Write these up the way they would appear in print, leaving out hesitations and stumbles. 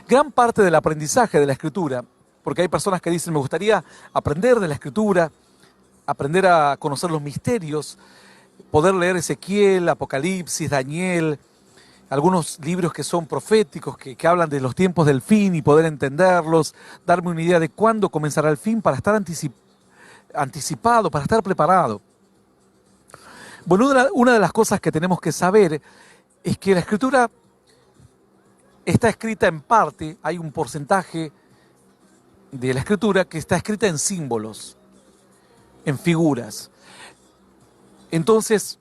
Gran parte del aprendizaje de la Escritura, porque hay personas que dicen, me gustaría aprender de la Escritura, aprender a conocer los misterios, poder leer Ezequiel, Apocalipsis, Daniel, algunos libros que son proféticos, que hablan de los tiempos del fin y poder entenderlos, darme una idea de cuándo comenzará el fin para estar anticipado, para estar preparado. Bueno, una de las cosas que tenemos que saber es que la Escritura está escrita en parte, hay un porcentaje de la Escritura que está escrita en símbolos, en figuras. Entonces,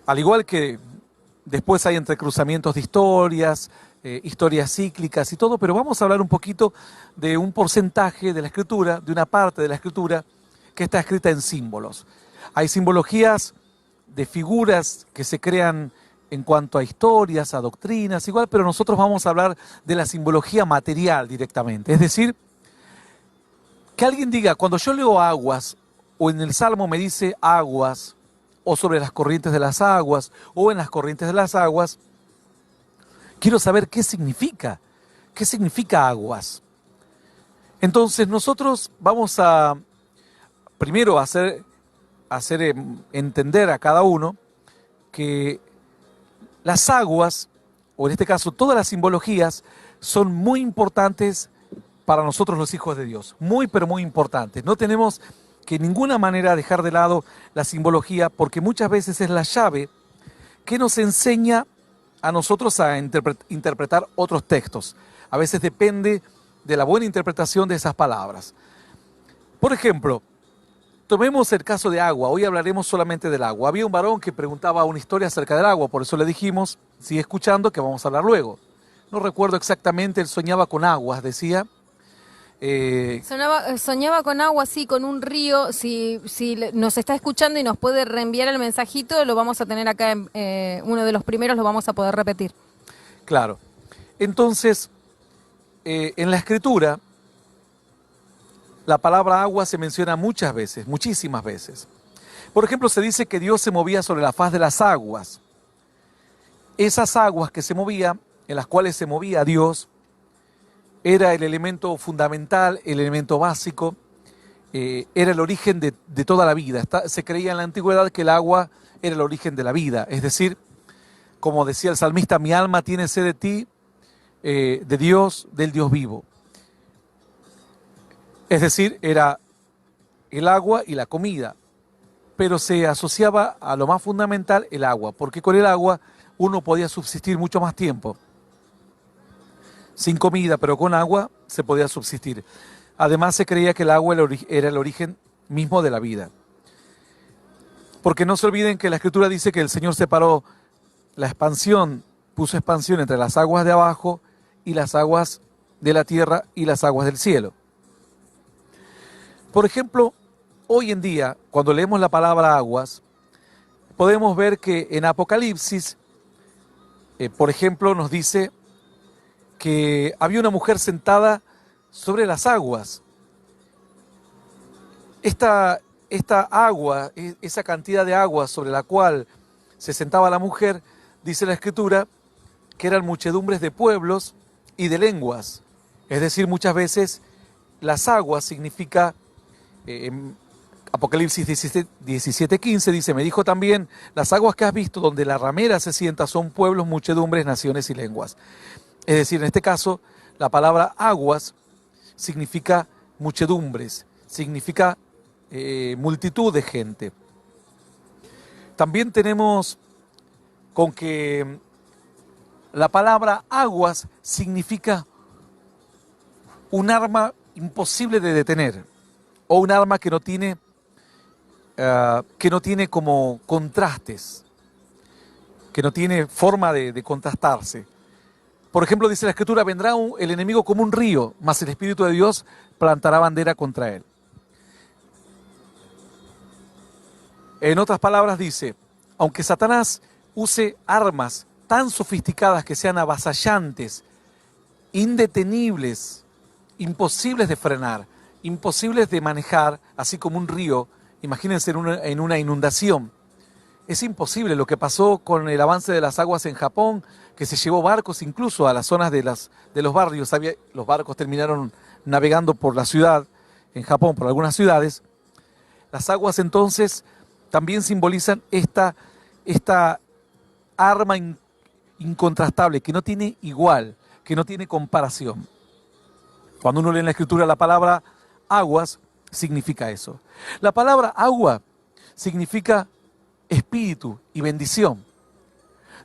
al igual que después hay entrecruzamientos de historias, historias cíclicas y todo, pero vamos a hablar un poquito de un porcentaje de la Escritura, de una parte de la Escritura que está escrita en símbolos. Hay simbologías de figuras que se crean en cuanto a historias, a doctrinas, igual, pero nosotros vamos a hablar de la simbología material directamente. Es decir, que alguien diga, cuando yo leo aguas, o en el Salmo me dice aguas, o sobre las corrientes de las aguas, o en las corrientes de las aguas, quiero saber qué significa aguas. Entonces nosotros vamos a primero hacer entender a cada uno que las aguas, o en este caso todas las simbologías, son muy importantes para nosotros los hijos de Dios. Muy, pero muy importantes. No tenemos que de ninguna manera dejar de lado la simbología, porque muchas veces es la llave que nos enseña a nosotros a interpretar otros textos. A veces depende de la buena interpretación de esas palabras. Por ejemplo, tomemos el caso de agua. Hoy hablaremos solamente del agua. Había un varón que preguntaba una historia acerca del agua, por eso le dijimos, sigue escuchando, que vamos a hablar luego. No recuerdo exactamente, él soñaba con aguas, decía. Soñaba con agua, sí, con un río. Si nos está escuchando y nos puede reenviar el mensajito, lo vamos a tener acá, uno de los primeros lo vamos a poder repetir. Claro. Entonces, en la Escritura, la palabra agua se menciona muchas veces, muchísimas veces. Por ejemplo, se dice que Dios se movía sobre la faz de las aguas. Esas aguas que se movían, en las cuales se movía Dios, era el elemento fundamental, el elemento básico, era el origen de toda la vida. Se creía en la antigüedad que el agua era el origen de la vida. Es decir, como decía el salmista, mi alma tiene sed de ti, de Dios, del Dios vivo. Es decir, era el agua y la comida, pero se asociaba a lo más fundamental el agua, porque con el agua uno podía subsistir mucho más tiempo. Sin comida, pero con agua se podía subsistir. Además se creía que el agua era el origen mismo de la vida. Porque no se olviden que la Escritura dice que el Señor separó la expansión, puso expansión entre las aguas de abajo y las aguas de la tierra y las aguas del cielo. Por ejemplo, hoy en día, cuando leemos la palabra aguas, podemos ver que en Apocalipsis, por ejemplo, nos dice que había una mujer sentada sobre las aguas. Esta agua, esa cantidad de agua sobre la cual se sentaba la mujer, dice la Escritura, que eran muchedumbres de pueblos y de lenguas. Es decir, muchas veces las aguas significa, en Apocalipsis 17:15 dice, me dijo también, las aguas que has visto donde la ramera se sienta son pueblos, muchedumbres, naciones y lenguas. Es decir, en este caso, la palabra aguas significa muchedumbres, significa multitud de gente. También tenemos con que la palabra aguas significa un arma imposible de detener, o un arma que no tiene como contrastes, que no tiene forma de contrastarse. Por ejemplo, dice la Escritura, vendrá el enemigo como un río, mas el Espíritu de Dios plantará bandera contra él. En otras palabras dice, aunque Satanás use armas tan sofisticadas que sean avasallantes, indetenibles, imposibles de frenar, imposibles de manejar, así como un río, imagínense en una inundación, Es imposible lo que pasó con el avance de las aguas en Japón, que se llevó barcos incluso a las zonas de los barrios. Los barcos terminaron navegando por la ciudad, en Japón, por algunas ciudades. Las aguas entonces también simbolizan esta arma incontrastable, que no tiene igual, que no tiene comparación. Cuando uno lee en la Escritura la palabra aguas, significa eso. La palabra agua significa espíritu y bendición.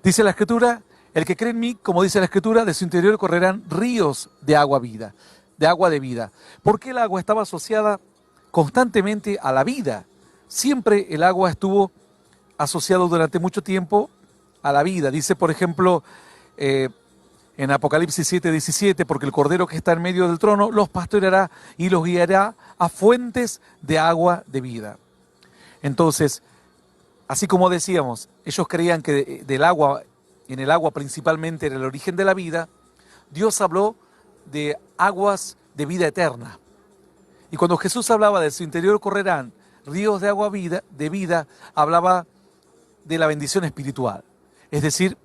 Dice la Escritura, el que cree en mí, como dice la Escritura, de su interior correrán ríos de agua vida, de agua de vida. Porque el agua estaba asociada constantemente a la vida. Siempre el agua estuvo asociado durante mucho tiempo a la vida. Dice, por ejemplo, en Apocalipsis 7:17, porque el Cordero que está en medio del trono los pastoreará y los guiará a fuentes de agua de vida. Entonces, así como decíamos, ellos creían que del agua, en el agua principalmente era el origen de la vida, Dios habló de aguas de vida eterna. Y cuando Jesús hablaba de su interior correrán ríos de agua de vida, hablaba de la bendición espiritual. Es decir,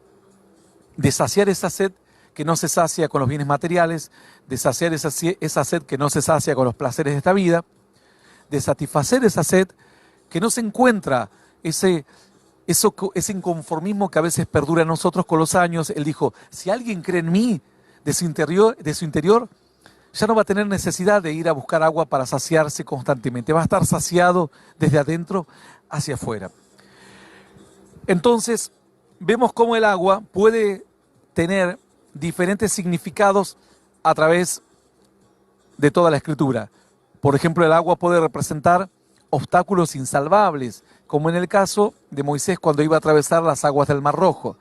de saciar esa sed que no se sacia con los bienes materiales, de saciar esa sed que no se sacia con los placeres de esta vida, de satisfacer esa sed que no se encuentra ese inconformismo que a veces perdura en nosotros con los años. Él dijo, si alguien cree en mí, de su interior, ya no va a tener necesidad de ir a buscar agua para saciarse constantemente. Va a estar saciado desde adentro hacia afuera. Entonces, vemos cómo el agua puede tener diferentes significados a través de toda la Escritura. Por ejemplo, el agua puede representar obstáculos insalvables, como en el caso de Moisés cuando iba a atravesar las aguas del Mar Rojo.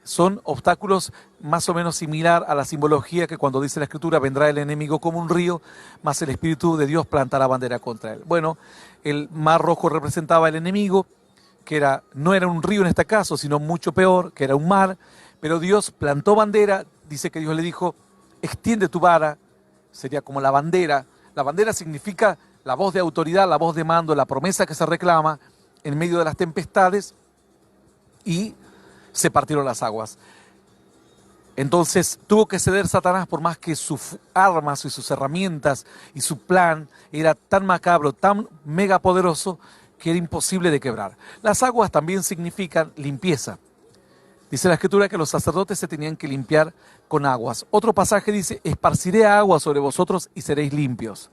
Son obstáculos más o menos similar a la simbología que cuando dice la Escritura, vendrá el enemigo como un río, mas el Espíritu de Dios plantará bandera contra él. Bueno, el Mar Rojo representaba el enemigo, que no era un río en este caso, sino mucho peor, que era un mar, pero Dios plantó bandera. Dice que Dios le dijo, extiende tu vara, sería como la bandera. La bandera significa la voz de autoridad, la voz de mando, la promesa que se reclama en medio de las tempestades, y se partieron las aguas. Entonces tuvo que ceder Satanás, por más que sus armas y sus herramientas y su plan era tan macabro, tan megapoderoso, que era imposible de quebrar. Las aguas también significan limpieza. Dice la Escritura que los sacerdotes se tenían que limpiar con aguas. Otro pasaje dice, esparciré agua sobre vosotros y seréis limpios.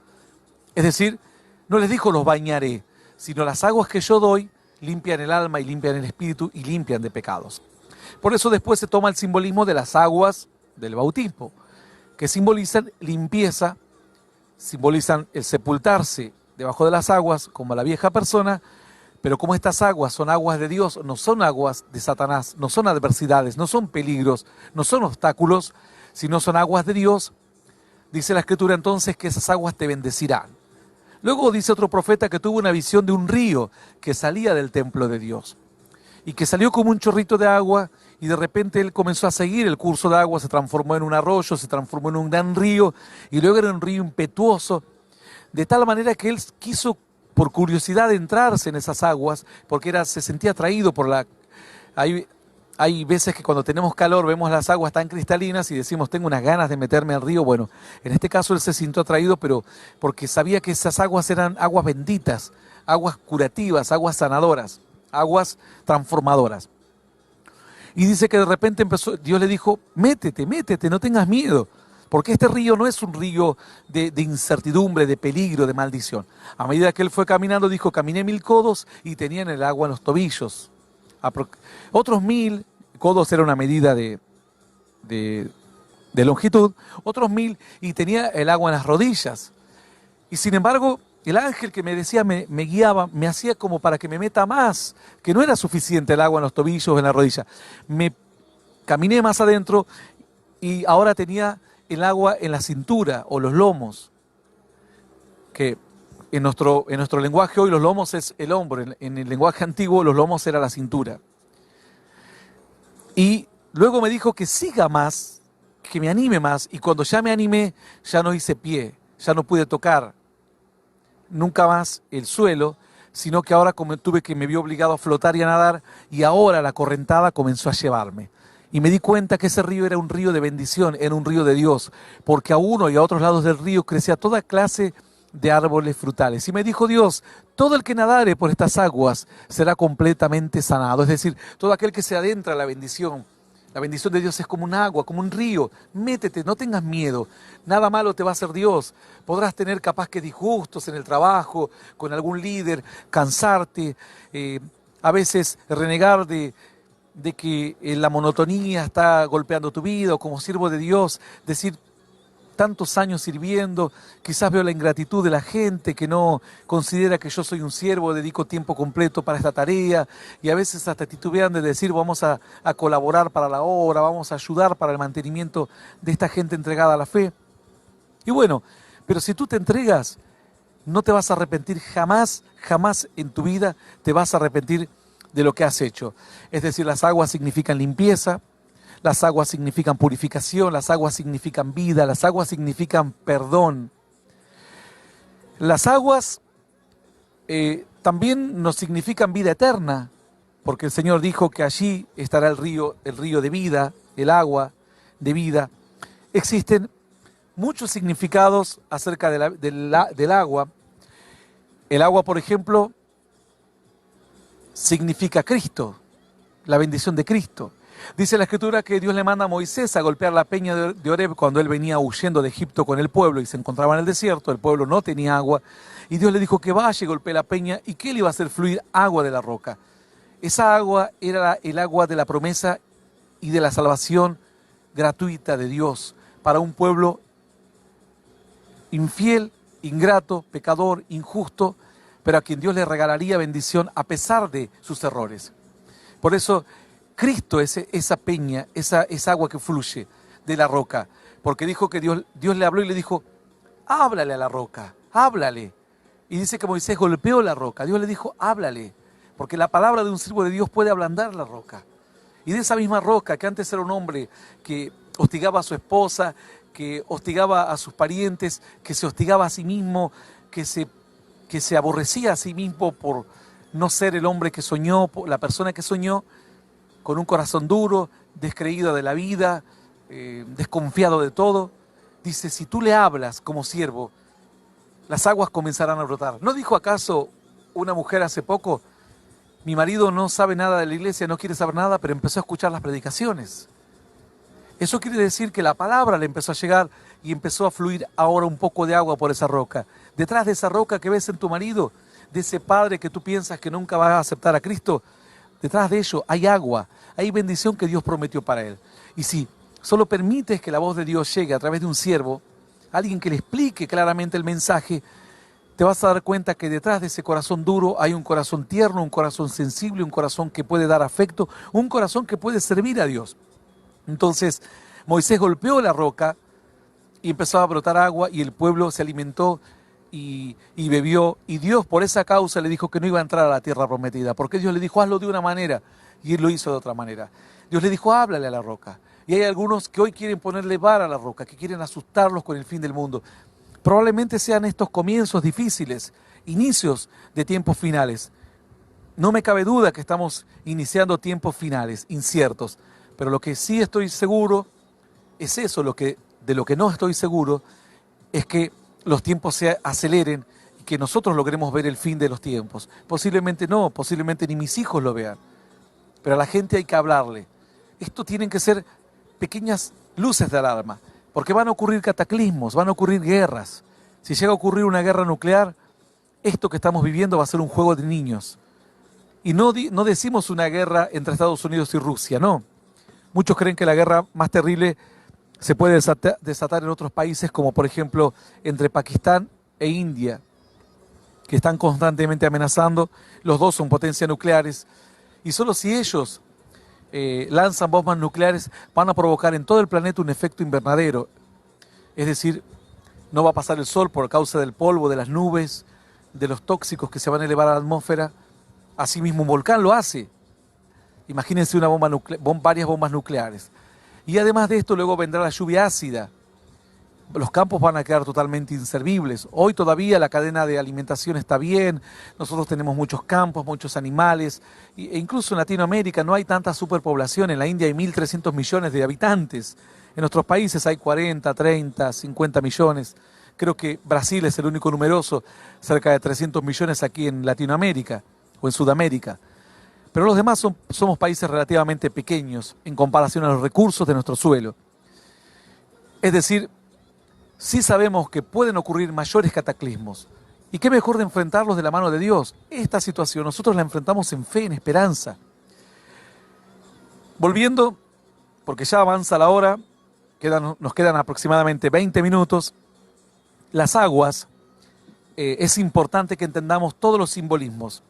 Es decir, no les dijo los bañaré, sino las aguas que yo doy limpian el alma y limpian el espíritu y limpian de pecados. Por eso después se toma el simbolismo de las aguas del bautismo, que simbolizan limpieza, simbolizan el sepultarse debajo de las aguas como la vieja persona, pero como estas aguas son aguas de Dios, no son aguas de Satanás, no son adversidades, no son peligros, no son obstáculos, sino son aguas de Dios. Dice la Escritura entonces que esas aguas te bendecirán. Luego dice otro profeta que tuvo una visión de un río que salía del templo de Dios y que salió como un chorrito de agua, y de repente él comenzó a seguir el curso de agua, se transformó en un arroyo, se transformó en un gran río, y luego era un río impetuoso, de tal manera que él quiso por curiosidad entrarse en esas aguas, porque se sentía atraído por la... Hay veces que cuando tenemos calor vemos las aguas tan cristalinas y decimos, tengo unas ganas de meterme al río. Bueno, en este caso él se sintió atraído, pero porque sabía que esas aguas eran aguas benditas, aguas curativas, aguas sanadoras, aguas transformadoras. Y dice que de repente Dios le dijo, métete, no tengas miedo, porque este río no es un río de incertidumbre, de peligro, de maldición. A medida que él fue caminando, dijo, caminé 1000 codos y tenían el agua en los tobillos. Otros 1000 codos era una medida de longitud, otros 1000 y tenía el agua en las rodillas. Y sin embargo, el ángel que me decía, me guiaba, me hacía como para que me meta más, que no era suficiente el agua en los tobillos o en la rodilla. Caminé más adentro y ahora tenía el agua en la cintura o los lomos, que en nuestro lenguaje hoy los lomos es el hombro, en el lenguaje antiguo los lomos era la cintura. Y luego me dijo que siga más, que me anime más, y cuando ya me animé, ya no hice pie, ya no pude tocar nunca más el suelo, sino que ahora me vi obligado a flotar y a nadar, y ahora la correntada comenzó a llevarme. Y me di cuenta que ese río era un río de bendición, era un río de Dios, porque a uno y a otros lados del río crecía toda clase de árboles frutales. Y me dijo Dios, todo el que nadare por estas aguas será completamente sanado. Es decir, todo aquel que se adentra a la bendición. La bendición de Dios es como un agua, como un río. Métete, no tengas miedo. Nada malo te va a hacer Dios. Podrás tener capaz que disgustos en el trabajo, con algún líder, cansarte, a veces renegar de que la monotonía está golpeando tu vida, o como siervo de Dios, decir tantos años sirviendo, quizás veo la ingratitud de la gente que no considera que yo soy un siervo, dedico tiempo completo para esta tarea, y a veces hasta titubean de decir vamos a colaborar para la obra, vamos a ayudar para el mantenimiento de esta gente entregada a la fe. Y bueno, pero si tú te entregas, no te vas a arrepentir jamás, jamás en tu vida te vas a arrepentir de lo que has hecho. Es decir, las aguas significan limpieza, las aguas significan purificación, las aguas significan vida, las aguas significan perdón. Las aguas también nos significan vida eterna, porque el Señor dijo que allí estará el río de vida, el agua de vida. Existen muchos significados acerca del agua. El agua, por ejemplo, significa Cristo, la bendición de Cristo. Dice la Escritura que Dios le manda a Moisés a golpear la peña de Oreb cuando él venía huyendo de Egipto con el pueblo y se encontraba en el desierto. El pueblo no tenía agua y Dios le dijo que vaya y golpee la peña y que él iba a hacer fluir agua de la roca. Esa agua era el agua de la promesa y de la salvación gratuita de Dios para un pueblo infiel, ingrato, pecador, injusto, pero a quien Dios le regalaría bendición a pesar de sus errores. Por eso Cristo es esa peña, esa agua que fluye de la roca, porque dijo que Dios le habló y le dijo, háblale a la roca, háblale. Y dice que Moisés golpeó la roca, Dios le dijo, háblale, porque la palabra de un siervo de Dios puede ablandar la roca. Y de esa misma roca, que antes era un hombre que hostigaba a su esposa, que hostigaba a sus parientes, que se hostigaba a sí mismo, que se aborrecía a sí mismo por no ser el hombre que soñó, la persona que soñó, con un corazón duro, descreído de la vida, desconfiado de todo. Dice, si tú le hablas como siervo, las aguas comenzarán a brotar. ¿No dijo acaso una mujer hace poco, mi marido no sabe nada de la iglesia, no quiere saber nada, pero empezó a escuchar las predicaciones? Eso quiere decir que la palabra le empezó a llegar y empezó a fluir ahora un poco de agua por esa roca. Detrás de esa roca que ves en tu marido, de ese padre que tú piensas que nunca va a aceptar a Cristo, detrás de ello hay agua, hay bendición que Dios prometió para él. Y si solo permites que la voz de Dios llegue a través de un siervo, alguien que le explique claramente el mensaje, te vas a dar cuenta que detrás de ese corazón duro hay un corazón tierno, un corazón sensible, un corazón que puede dar afecto, un corazón que puede servir a Dios. Entonces Moisés golpeó la roca y empezó a brotar agua y el pueblo se alimentó y bebió, y Dios por esa causa le dijo que no iba a entrar a la tierra prometida, porque Dios le dijo hazlo de una manera y él lo hizo de otra manera. Dios le dijo háblale a la roca, y hay algunos que hoy quieren ponerle vara a la roca, que quieren asustarlos con el fin del mundo. Probablemente sean estos comienzos difíciles, inicios de tiempos finales. No me cabe duda que estamos iniciando tiempos finales, inciertos, pero lo que sí estoy seguro es eso, de lo que no estoy seguro es que los tiempos se aceleren y que nosotros logremos ver el fin de los tiempos. Posiblemente no, posiblemente ni mis hijos lo vean, pero a la gente hay que hablarle. Esto tienen que ser pequeñas luces de alarma, porque van a ocurrir cataclismos, van a ocurrir guerras. Si llega a ocurrir una guerra nuclear, esto que estamos viviendo va a ser un juego de niños. Y no decimos una guerra entre Estados Unidos y Rusia, no. Muchos creen que la guerra más terrible se puede desatar en otros países, como por ejemplo entre Pakistán e India, que están constantemente amenazando. Los dos son potencias nucleares, y solo si ellos lanzan bombas nucleares van a provocar en todo el planeta un efecto invernadero. Es decir, no va a pasar el sol por causa del polvo, de las nubes, de los tóxicos que se van a elevar a la atmósfera. Asimismo un volcán lo hace. Imagínense varias bombas nucleares. Y además de esto luego vendrá la lluvia ácida, los campos van a quedar totalmente inservibles. Hoy todavía la cadena de alimentación está bien, nosotros tenemos muchos campos, muchos animales, e incluso en Latinoamérica no hay tanta superpoblación. En la India hay 1.300 millones de habitantes, en nuestros países hay 40, 30, 50 millones. Creo que Brasil es el único numeroso, cerca de 300 millones aquí en Latinoamérica o en Sudamérica. Pero los demás somos países relativamente pequeños en comparación a los recursos de nuestro suelo. Es decir, sí sabemos que pueden ocurrir mayores cataclismos. ¿Y qué mejor de enfrentarlos de la mano de Dios? Esta situación nosotros la enfrentamos en fe, en esperanza. Volviendo, porque ya avanza la hora, nos quedan aproximadamente 20 minutos. Las aguas, es importante que entendamos todos los simbolismos.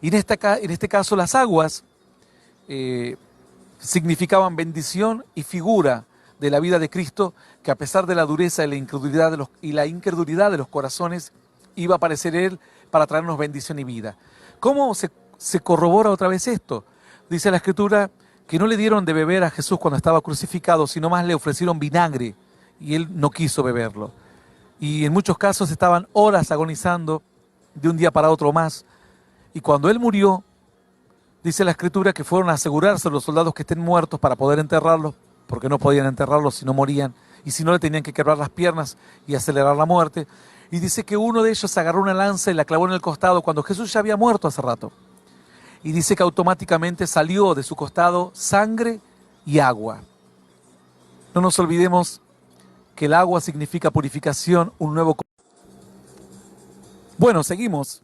Y en este caso las aguas significaban bendición y figura de la vida de Cristo, que a pesar de la dureza y la incredulidad de los corazones, iba a aparecer Él para traernos bendición y vida. ¿Cómo se corrobora otra vez esto? Dice la Escritura que no le dieron de beber a Jesús cuando estaba crucificado, sino más le ofrecieron vinagre, y Él no quiso beberlo. Y en muchos casos estaban horas agonizando de un día para otro más. Y cuando Él murió, dice la Escritura que fueron a asegurarse los soldados que estén muertos para poder enterrarlos, porque no podían enterrarlos si no morían, y si no le tenían que quebrar las piernas y acelerar la muerte. Y dice que uno de ellos agarró una lanza y la clavó en el costado cuando Jesús ya había muerto hace rato. Y dice que automáticamente salió de su costado sangre y agua. No nos olvidemos que el agua significa purificación, un nuevo... Bueno, seguimos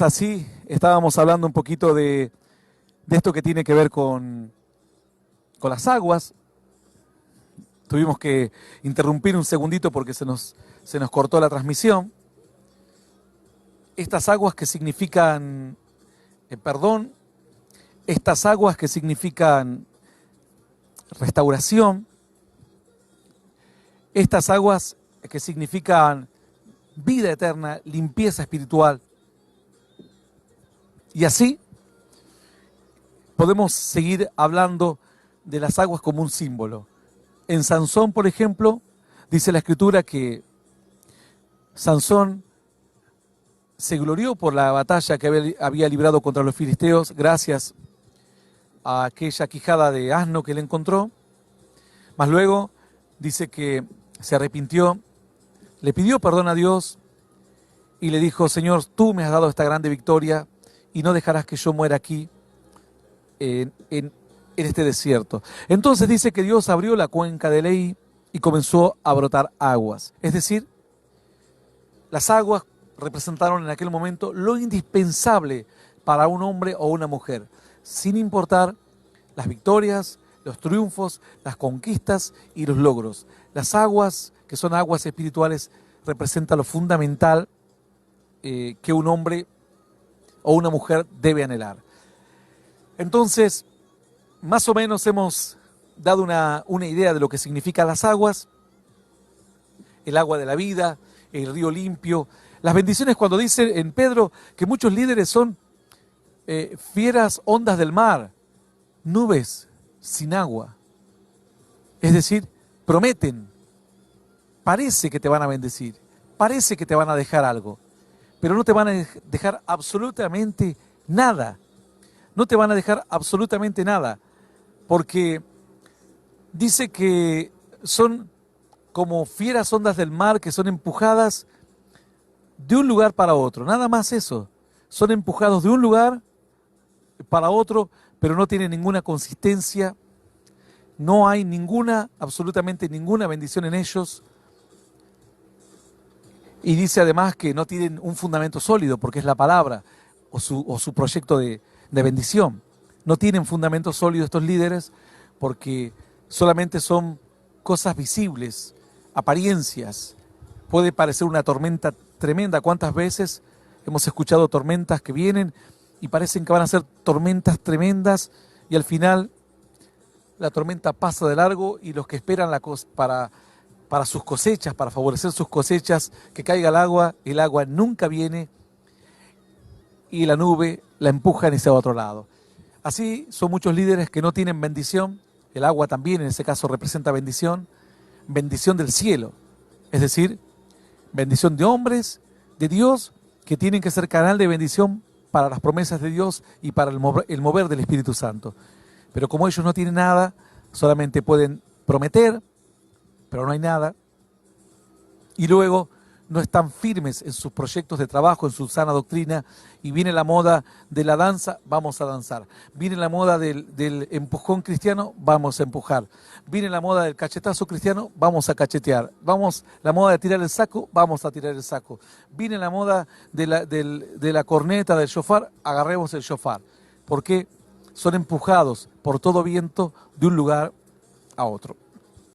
así. Estábamos hablando un poquito de esto que tiene que ver con las aguas. Tuvimos que interrumpir un segundito porque se nos cortó la transmisión. Estas aguas que significan perdón, estas aguas que significan restauración, estas aguas que significan vida eterna, limpieza espiritual. Y así podemos seguir hablando de las aguas como un símbolo. En Sansón, por ejemplo, dice la Escritura que Sansón se glorió por la batalla que había librado contra los filisteos gracias a aquella quijada de asno que él encontró. Mas luego dice que se arrepintió, le pidió perdón a Dios y le dijo: Señor, tú me has dado esta grande victoria y no dejarás que yo muera aquí en este desierto. Entonces dice que Dios abrió la cuenca de Lehi y comenzó a brotar aguas. Es decir, las aguas representaron en aquel momento lo indispensable para un hombre o una mujer, sin importar las victorias, los triunfos, las conquistas y los logros. Las aguas, que son aguas espirituales, representan lo fundamental que un hombre o una mujer debe anhelar. Entonces, más o menos hemos dado una idea de lo que significan las aguas, el agua de la vida, el río limpio. Las bendiciones, cuando dice en Pedro que muchos líderes son fieras ondas del mar, nubes sin agua. Es decir, prometen, parece que te van a bendecir, parece que te van a dejar algo, pero no te van a dejar absolutamente nada. No te van a dejar absolutamente nada, porque dice que son como fieras ondas del mar que son empujadas de un lugar para otro, nada más eso. Son empujados de un lugar para otro, pero no tienen ninguna consistencia, no hay absolutamente ninguna bendición en ellos. Y dice además que no tienen un fundamento sólido, porque es la palabra o su proyecto de bendición. No tienen fundamento sólido estos líderes porque solamente son cosas visibles, apariencias. Puede parecer una tormenta tremenda. ¿Cuántas veces hemos escuchado tormentas que vienen y parecen que van a ser tormentas tremendas y al final la tormenta pasa de largo y los que esperan para sus cosechas, para favorecer sus cosechas, que caiga el agua nunca viene y la nube la empujan y se va a otro lado. Así son muchos líderes que no tienen bendición. El agua también en ese caso representa bendición, bendición del cielo, es decir, bendición de hombres, de Dios, que tienen que ser canal de bendición para las promesas de Dios y para el mover del Espíritu Santo. Pero como ellos no tienen nada, solamente pueden prometer, pero no hay nada, y luego no están firmes en sus proyectos de trabajo, en su sana doctrina, y viene la moda de la danza, vamos a danzar. Viene la moda del empujón cristiano, vamos a empujar. Viene la moda del cachetazo cristiano, vamos a cachetear. La moda de tirar el saco, vamos a tirar el saco. Viene la moda de la corneta, del shofar, agarremos el shofar. ¿Por qué? Son empujados por todo viento de un lugar a otro.